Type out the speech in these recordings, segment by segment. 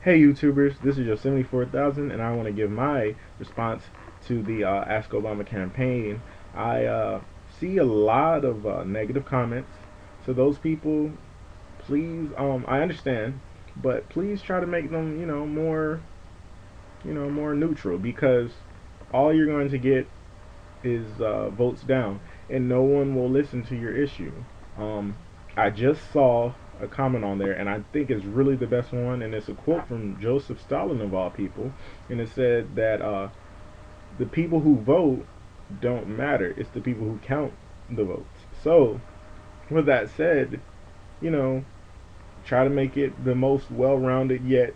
Hey YouTubers, this is Yosemite 4000 and I want to give my response to the Ask Obama campaign. I see a lot of negative comments. So those people, please, I understand, but please try to make them, more neutral because all you're going to get is votes down, and no one will listen to your issue. Um, I just saw a comment on there, and I think it's really the best one, and it's a quote from Joseph Stalin of all people, and it said that the people who vote don't matter; it's the people who count the votes. So, with that said, you know, try to make it the most well-rounded yet,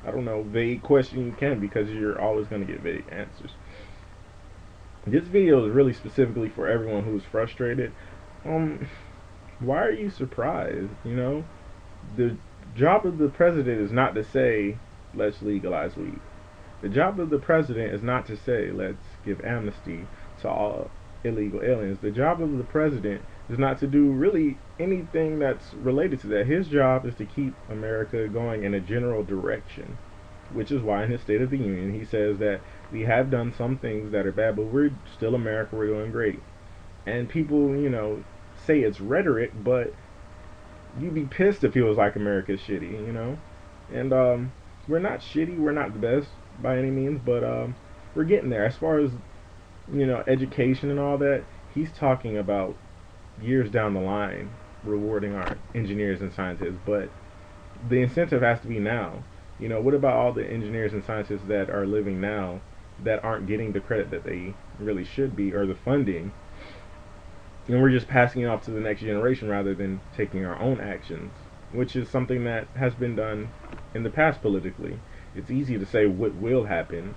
I don't know, vague question you can because you're always going to get vague answers. This video is really specifically for everyone who's frustrated. Um, why are you surprised? The job of the president is not to say, let's legalize weed. The job of the president is not to say, let's give amnesty to all illegal aliens. The job of the president is not to do really anything that's related to that. His job is to keep America going in a general direction, which is why in his State of the Union he says that we have done some things that are bad, but we're still America, we're doing great. And people, say it's rhetoric, but you'd be pissed if he was like America's shitty. And we're not shitty, we're not the best by any means, but we're getting there. As far as, education and all that, he's talking about years down the line rewarding our engineers and scientists, but the incentive has to be now. What about all the engineers and scientists that are living now that aren't getting the credit that they really should be or the funding? And we're just passing it off to the next generation rather than taking our own actions, which is something that has been done in the past politically. It's easy to say what will happen.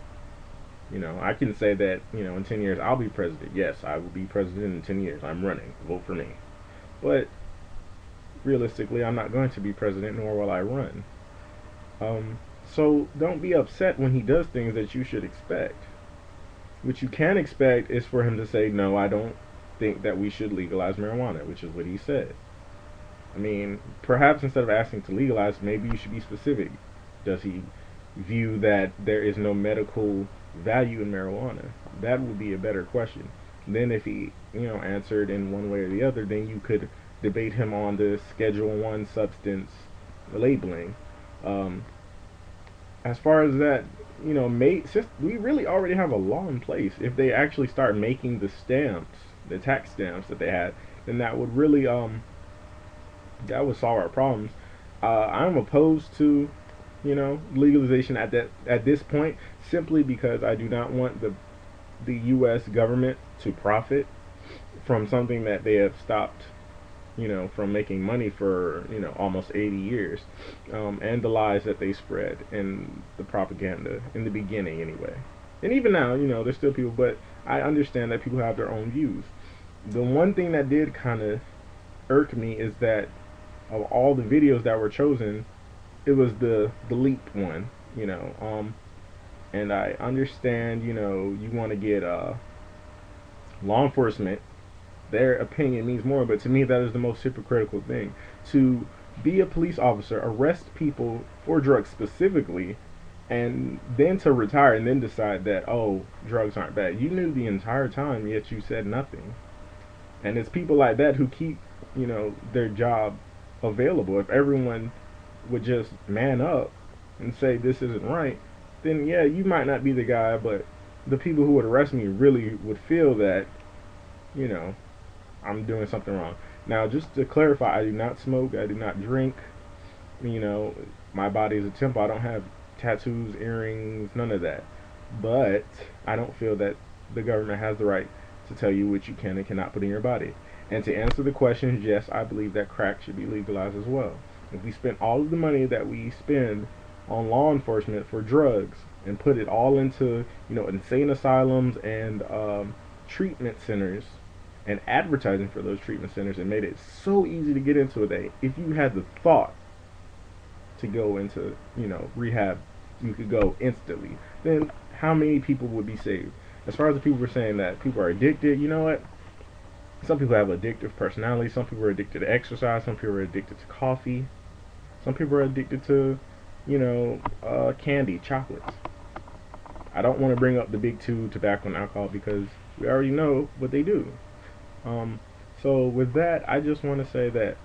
I can say that, in 10 years I'll be president. Yes, I will be president in 10 years. I'm running. Vote for me. But realistically, I'm not going to be president, nor will I run. So don't be upset when he does things that you should expect. What you can expect is for him to say, no, I don't think that we should legalize marijuana, which is what he said. I mean, perhaps instead of asking to legalize, maybe you should be specific. Does he view that there is no medical value in marijuana? That would be a better question. Then if he, answered in one way or the other, then you could debate him on the Schedule 1 substance labeling. Um, as far as that, since we really already have a law in place, if they actually start making the stamps, the tax stamps that they had, then that would really that would solve our problems. I'm opposed to, legalization at this point, simply because I do not want the U.S. government to profit from something that they have stopped, from making money for, almost 80 years, and the lies that they spread and the propaganda in the beginning anyway. And even now, there's still people, but I understand that people have their own views. The one thing that did kind of irk me is that of all the videos that were chosen, it was the leap one, and I understand, you want to get law enforcement, their opinion means more, but to me that is the most hypocritical thing. To be a police officer, arrest people for drugs specifically, and then to retire and then decide that, oh, drugs aren't bad. You knew the entire time, yet you said nothing. And it's people like that who keep, their job available. If everyone would just man up and say this isn't right, then yeah, you might not be the guy, but the people who would arrest me really would feel that, you know, I'm doing something wrong. Now, just to clarify, I do not smoke, I do not drink. My body is a temple. I don't have tattoos, earrings, none of that. But I don't feel that the government has the right to tell you what you can and cannot put in your body. And to answer the questions, yes, I believe that crack should be legalized as well. If we spend all of the money that we spend on law enforcement for drugs and put it all into, insane asylums and treatment centers and advertising for those treatment centers and made it so easy to get into it that if you had the thought to go into, rehab, you could go instantly, then how many people would be saved? As far as the people were saying that people are addicted, you know what? Some people have addictive personality. Some people are addicted to exercise. Some people are addicted to coffee. Some people are addicted to, candy, chocolates. I don't want to bring up the big two, tobacco and alcohol, because we already know what they do. Um, so with that, I just want to say that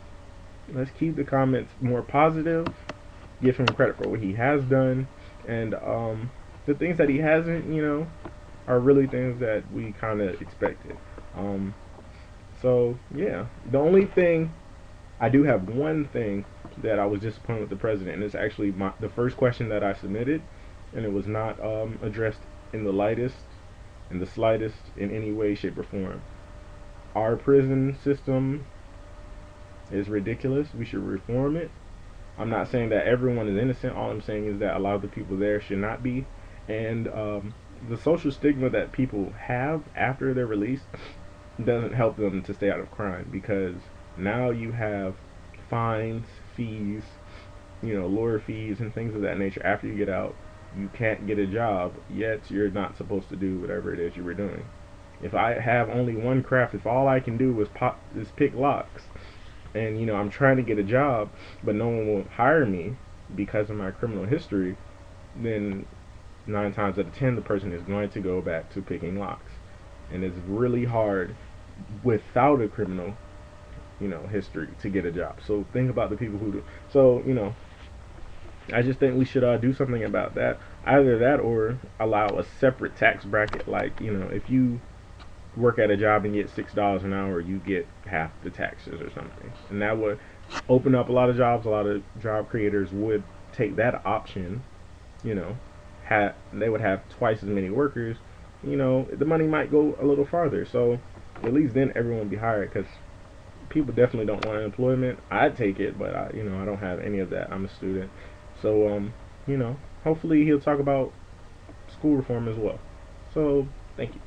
let's keep the comments more positive. Give him credit for what he has done, and the things that he hasn't, are really things that we kind of expected. Um, so yeah, the only thing I do have one thing that I was disappointed with the president, and it's actually the first question that I submitted, and it was not addressed in the lightest, in the slightest, in any way, shape, or form. Our prison system is ridiculous. We should reform it. I'm not saying that everyone is innocent. All I'm saying is that a lot of the people there should not be. And the social stigma that people have after they're released doesn't help them to stay out of crime, because now you have fines, fees, lawyer fees, and things of that nature after you get out. You can't get a job, yet you're not supposed to do whatever it is you were doing. If I have only one craft, if all I can do is pick locks, and I'm trying to get a job, but no one will hire me because of my criminal history, then 9 times out of 10 the person is going to go back to picking locks, and it's really hard without a criminal history to get a job. So think about the people who do. So I just think we should do something about that. Either that or allow a separate tax bracket. Like if you work at a job and get $6 an hour, you get half the taxes or something, and that would open up a lot of jobs. A lot of job creators would take that option. You know, they would have twice as many workers. The money might go a little farther. So at least then everyone would be hired, because people definitely don't want unemployment. I'd take it, but I don't have any of that. I'm a student, so hopefully he'll talk about school reform as well. So thank you.